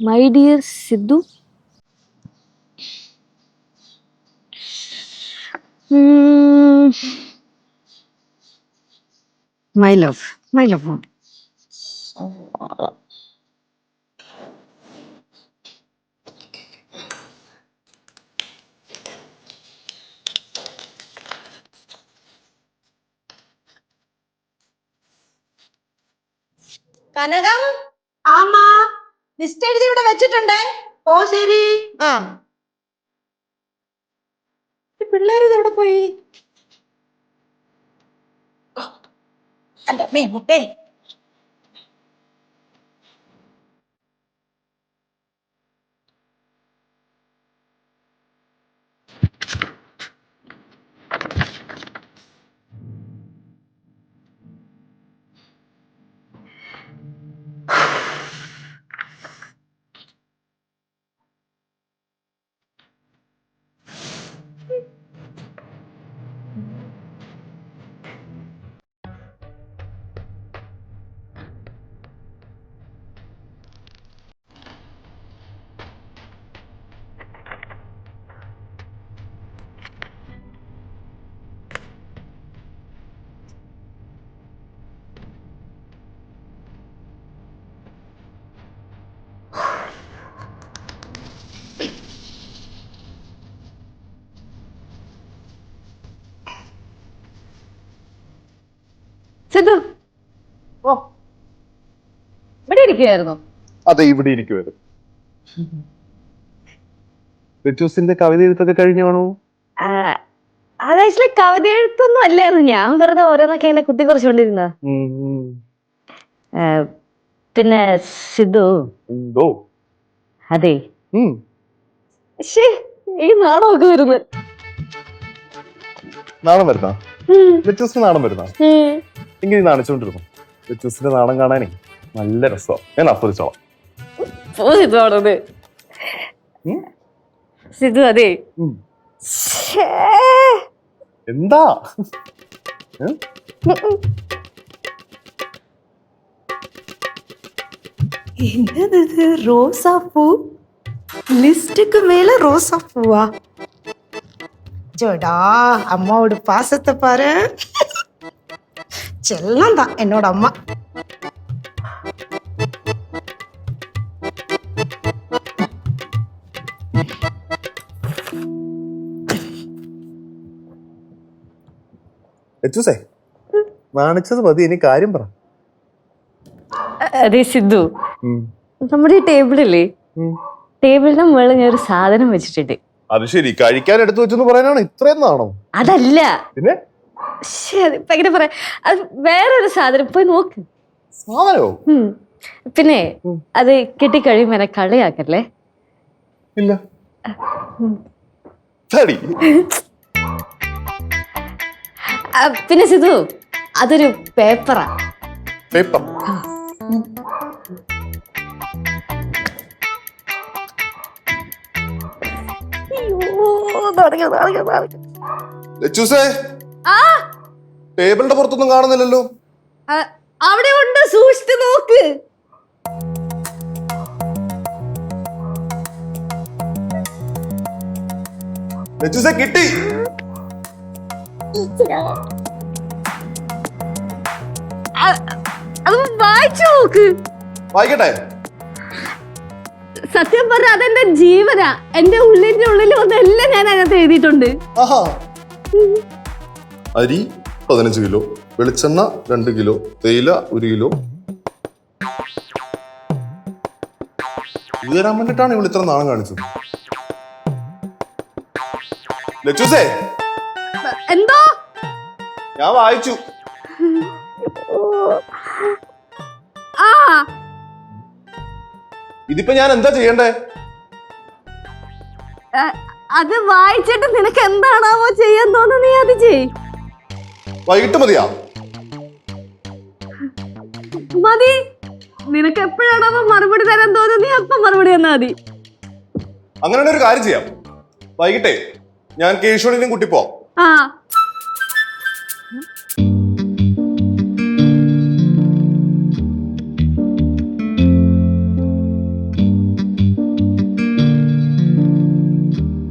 My dear Sidhu. Hmm. My love. My love. കനകം ആമാ list എഴുതി ഇവിടെ വെച്ചിട്ടുണ്ടേ. ഓ ശരി. ആ പിള്ളേർ ഇതെവിടെ പോയി? അല്ല മേ മുട്ടേ. സിദ്ധു. ഓ, ഇവിടെ ഇരിക്കുകയായിരുന്നു. അതെ, ഇവിടെ ഇരിക്കുവായിരുന്നു. റിറ്റൂസിന്റെ കവിത എഴുത്തൊക്കെ കഴിഞ്ഞാണോ? അത് ആക്ച്വലി കവിത എഴുത്തൊന്നും അല്ലായിരുന്നു. ഞാൻ വെറുതെ ഓരോന്നൊക്കെ ഇങ്ങനെ കുത്തി കുറിച്ചുകൊണ്ടിരുന്ന. പിന്നെ സിദ്ധു. എന്തോ? അതെ, ഈ നാണമൊക്കെ വരുന്നു. നാണം വരുന്ന റിറ്റൂസിന് നാണം വരുന്ന എങ്കിൽ നാണിച്ചോണ്ടിരുന്നു. റിറ്റൂസിന്റെ നാണം കാണാനേ നല്ല രസമാണ്. ഞാൻ ആസ്വദിച്ചോളാം. സിദ്ധു അതെ. എന്താ? என்னது ரோசா பூ? லிஸ்டுக்கு மேல ரோசா பூவா? ஜோடா அம்மாவோட பாசத்தை பாரு. செல்லம் தான் என்னோட அம்மா. റിറ്റൂസേ, നാണിച്ചത് മതി, ഇനി കാര്യം പറ. അതെ സിദ്ധു, നമ്മുടെ ഈ ടേബിളില്ലേ, ടേബിളിന്റെ മുകളിൽ ഞാൻ ഒരു സാധനം വെച്ചിട്ടുണ്ട്. അത് ശരി, കഴിക്കാൻ എടുത്തു വെച്ചെന്ന് പറയാനാണ് ഇത്രയും നാണോ? അതല്ല, പിന്നെ എങ്ങനെ പറയാ, അത് വേറൊരു സാധനം, പോയി നോക്ക്. സാധനോ? പിന്നെ അത് കിട്ടിക്കഴിയുമ്പോ എന്നെ കളിയാക്കല്ലേ. ഇല്ല. പിന്നെ സിദ്ധു, അതൊരു പേപ്പറാ. പേപ്പർ? ടേബിളിന്റെ പുറത്തൊന്നും കാണുന്നില്ലല്ലോ. അവിടെ ഉണ്ട്, സൂക്ഷിച്ചു നോക്ക്. കിട്ടി. അത് വായിച്ചു നോക്ക്. വായിക്കട്ടെ? സത്യം പറഞ്ഞ അതെന്റെ ജീവനാ. എന്റെ ഉള്ളിൽ ഒന്നെല്ലാം ഞാൻ അതിനകത്ത് എഴുതിയിട്ടുണ്ട്. അരി 15 കിലോ, വെളിച്ചെണ്ണ 2 കിലോ, തേയില 1 കിലോ. ഇത് തരാൻ വേണ്ടിട്ടാണ് ഇവൾ ഇത്ര നാണം കാണിച്ചത്. ലച്ചൂസേ, എന്തോ? ഞാൻ വായിച്ചു. ഇതിപ്പോ ഞാൻ എന്താ ചെയ്യണ്ടേ? അത് വായിച്ചിട്ട് നിനക്ക് എന്താണാവോ ചെയ്യാൻ തോന്നുന്നു, നീ അത് ചെയ്. വൈകിട്ട് മതിയാ? മതി. നിനക്ക് എപ്പോഴാണാവോ മറുപടി തരാൻ തോന്നുന്നു, നീ അപ്പം മറുപടി തന്നാ മതി. അങ്ങനെ ഒരു കാര്യം ചെയ്യാം, വൈകിട്ടേ ഞാൻ കേശവനെയും കൂട്ടി പോവാം.